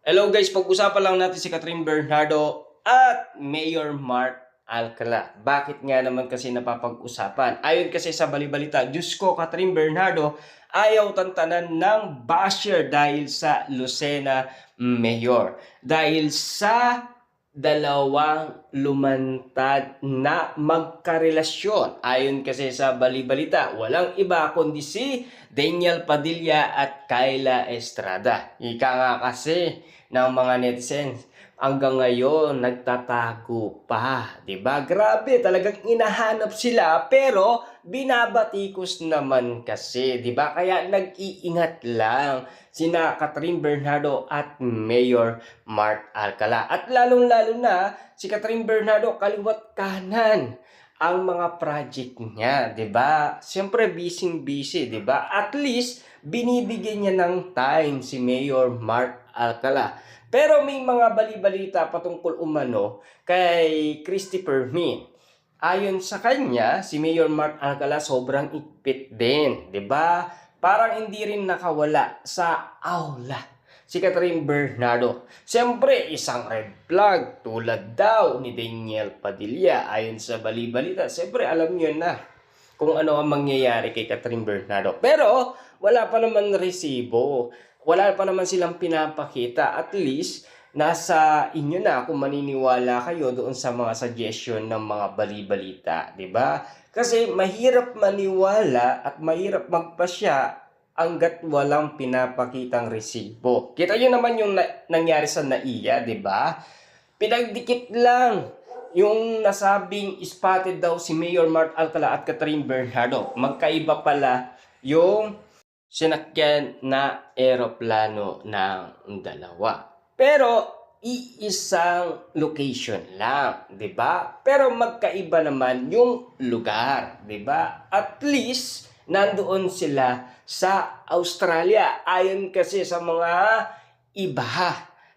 Hello guys, pag-usapan lang natin si Catherine Bernardo at Mayor Mark Alcala. Bakit nga naman kasi napapag-usapan? Ayon kasi sa balibalita, Diyos ko, Catherine Bernardo ayaw tantanan ng basher dahil sa Lucena Mayor. Dahil sa dalawang lumantad na magkarelasyon. Ayon kasi sa balibalita, walang iba kundi si Daniel Padilla at Kyla Estrada. Ika nga kasi ng mga netizens, hanggang ngayon nagtatago pa, 'di ba? Grabe, talagang inahanap sila pero binabatikos naman kasi, 'di ba? Kaya nag-iingat lang sina Catherine Bernardo at Mayor Mark Alcala. At lalong-lalo na si Catherine Bernardo kaliwat kanan ang mga project niya, 'di ba? Siyempre busy, 'di ba? At least binibigyan niya ng time si Mayor Mark Alcala. Pero may mga bali-balita patungkol umano kay Christopher Min. Ayon sa kanya, si Mayor Mark Alcala sobrang igpit din, 'di ba? Parang hindi rin nakawala sa aula si Catherine Bernardo. Siyempre, isang red flag tulad daw ni Daniel Padilla. Ayon sa bali-balita, siyempre alam niyo na kung ano ang mangyayari kay Catherine Bernardo. Pero wala pa naman resibo. Wala pa naman silang pinapakita. At least nasa inyo na kung maniniwala kayo doon sa mga suggestion ng mga bali-balita, 'di ba? Kasi mahirap maniwala at mahirap magpasya hangga't walang pinapakitang resibo. Kita niyo naman yung nangyari sa NAIA, 'di ba? Pinagdikit lang yung nasabing spotted daw si Mayor Mark Alcala at Catherine Bernardo. Magkaiba pala yung sinakyan na eroplano ng dalawa. Pero iisang location lang, 'di ba? Pero magkaiba naman yung lugar, 'di ba? At least nandoon sila sa Australia. Ayon kasi sa mga iba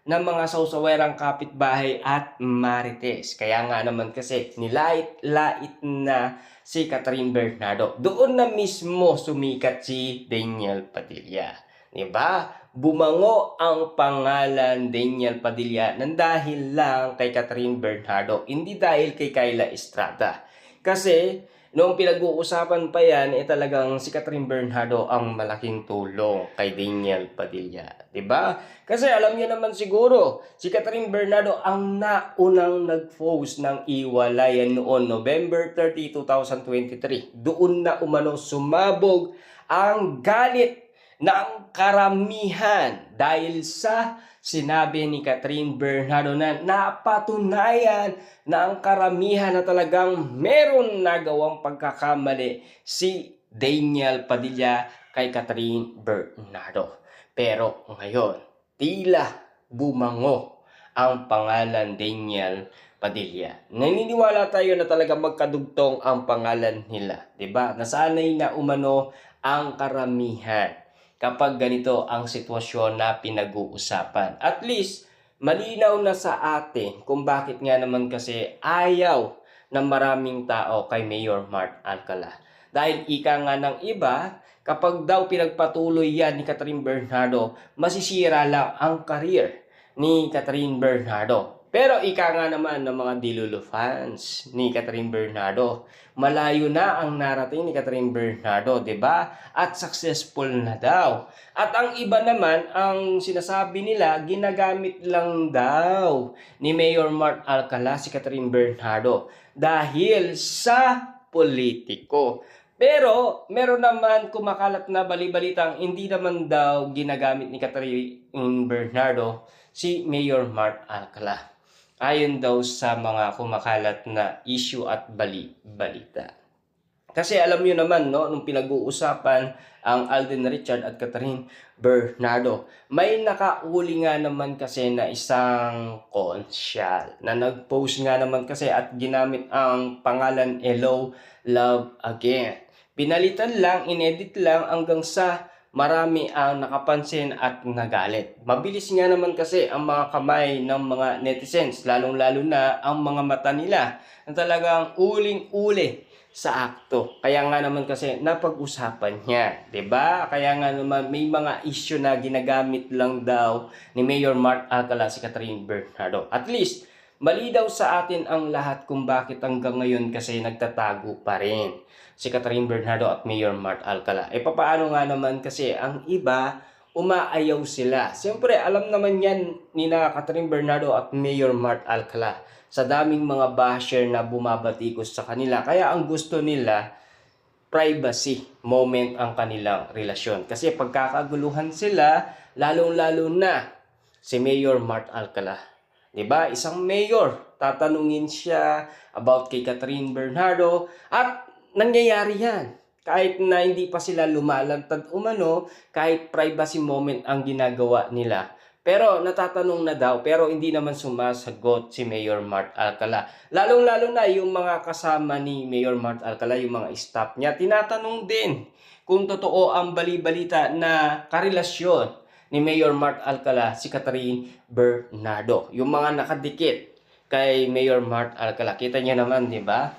ng mga sausawerang kapitbahay at marites. Kaya nga naman kasi nilait-lait na si Catherine Bernardo. Doon na mismo sumikat si Daniel Padilla. Diba? Bumango ang pangalan Daniel Padilla nang dahil lang kay Catherine Bernardo, hindi dahil kay Kyla Estrada. Kasi noong pinag-uusapan pa yan, talagang si Catherine Bernardo ang malaking tulong kay Daniel Padilla. 'Di ba? Kasi alam niyo naman siguro, si Catherine Bernardo ang naunang nag-post ng iwalayan noon November 30, 2023. Doon na umano sumabog ang galit ng karamihan dahil sa sinabi ni Catherine Bernardo na napatunayan na ang karamihan na talagang meron nagawang pagkakamali si Daniel Padilla kay Catherine Bernardo. Pero ngayon, tila bumango ang pangalan Daniel Padilla. Naniniwala tayo na talaga magkadugtong ang pangalan nila, 'di ba? Nasanay na umano ang karamihan kapag ganito ang sitwasyon na pinag-uusapan. At least, malinaw na sa atin kung bakit nga naman kasi ayaw ng maraming tao kay Mayor Mark Alcala. Dahil ika nga ng iba, kapag daw pinagpatuloy yan ni Catherine Bernardo, masisira lang ang career ni Catherine Bernardo. Pero ika nga naman ng mga Dilulu fans ni Catherine Bernardo, malayo na ang narating ni Catherine Bernardo, 'di ba? At successful na daw. At ang iba naman, ang sinasabi nila, ginagamit lang daw ni Mayor Mark Alcala si Catherine Bernardo dahil sa politiko. Pero meron naman kumakalat na bali-balitang hindi naman daw ginagamit ni Catherine Bernardo si Mayor Mark Alcala. Ayon daw sa mga kumakalat na issue at bali-balita. Kasi alam niyo naman, no, nung pinag-uusapan ang Alden Richard at Catherine Bernardo, may nakauli nga naman kasi na isang konsyal na nag-post nga naman kasi at ginamit ang pangalan Hello, Love Again. Pinalitan lang, inedit lang hanggang sa marami ang nakapansin at nagalit. Mabilis nga naman kasi ang mga kamay ng mga netizens, lalong-lalo na ang mga mata nila, na talagang uling-uli sa akto. Kaya nga naman kasi napag-usapan niya, 'di ba? Kaya nga naman may mga issue na ginagamit lang daw ni Mayor Mark Alcala si Catherine Bernardo. At least mali daw sa atin ang lahat kung bakit hanggang ngayon kasi nagtatago pa rin si Catherine Bernardo at Mayor Mark Alcala. Papaano nga naman kasi ang iba umaayaw sila. Siyempre, alam naman yan ni na Catherine Bernardo at Mayor Mark Alcala sa daming mga basher na bumabatikos sa kanila. Kaya ang gusto nila, privacy moment ang kanilang relasyon. Kasi pagkakaguluhan sila, lalong-lalo na si Mayor Mark Alcala. 'Di ba? Isang mayor, tatanungin siya about kay Catherine Bernardo at nangyayari 'yan. Kahit na hindi pa sila lumalantad umano, kahit privacy moment ang ginagawa nila. Pero natatanong na daw, pero hindi naman sumasagot si Mayor Mark Alcala. Lalong-lalo na yung mga kasama ni Mayor Mark Alcala, yung mga staff niya, tinatanong din kung totoo ang bali-balita na karelasyon ni Mayor Mark Alcala si Catherine Bernardo. Yung mga nakadikit kay Mayor Mark Alcala. Kita niya naman, di ba?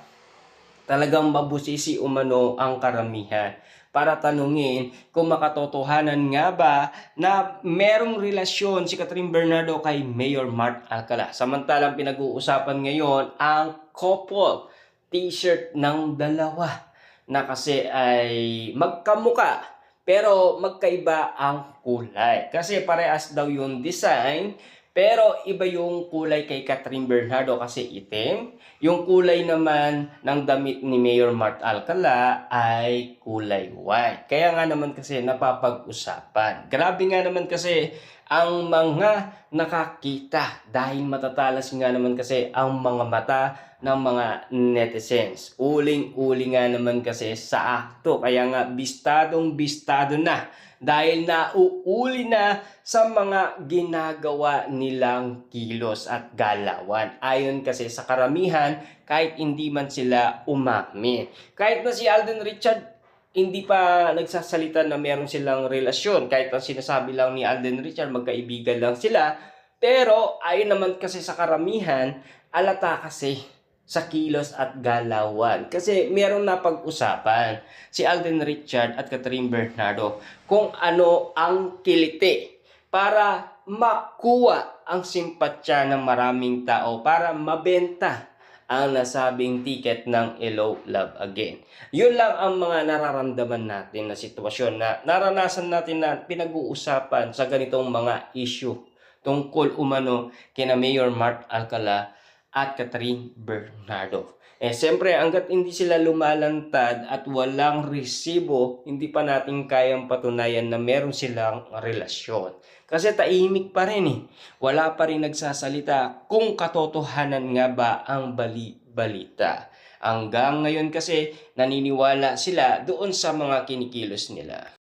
Talagang mabusisi umano ang karamihan para tanungin kung makatotohanan nga ba na merong relasyon si Catherine Bernardo kay Mayor Mark Alcala. Samantalang pinag-uusapan ngayon ang couple t-shirt ng dalawa na kasi ay magkamuka pero magkaiba ang kulay. Kasi parehas daw yung design pero iba yung kulay kay Catherine Bernardo kasi itim. Yung kulay naman ng damit ni Mayor Mark Alcala ay kulay white. Kaya nga naman kasi napapag-usapan. Grabe nga naman kasi ang mga nakakita dahil matatalas nga naman kasi ang mga mata ng mga netizens. Uling-uli nga naman kasi sa akto. Kaya nga bistadong-bistado na dahil nauuli na sa mga ginagawa nilang kilos at galawan. Ayon kasi sa karamihan, kahit hindi man sila umamin. Kahit na si Alden Richard, hindi pa nagsasalita na meron silang relasyon. Kahit ang sinasabi lang ni Alden Richard, magkaibigan lang sila. Pero ayon naman kasi sa karamihan, alata kasi sa kilos at galawan. Kasi merong napag-usapan si Alden Richard at Catherine Bernardo kung ano ang kiliti para makuha ang simpatya ng maraming tao para mabenta ang nasabing ticket ng Hello Love Again. Yun lang ang mga nararamdaman natin na sitwasyon na naranasan natin na pinag-uusapan sa ganitong mga issue tungkol umano kina Mayor Mark Alcala at Catherine Bernardo. Siyempre, hanggat hindi sila lumalantad at walang resibo, hindi pa natin kayang patunayan na meron silang relasyon. Kasi tahimik pa rin Wala pa rin nagsasalita kung katotohanan nga ba ang bali-balita. Hanggang ngayon kasi naniniwala sila doon sa mga kinikilos nila.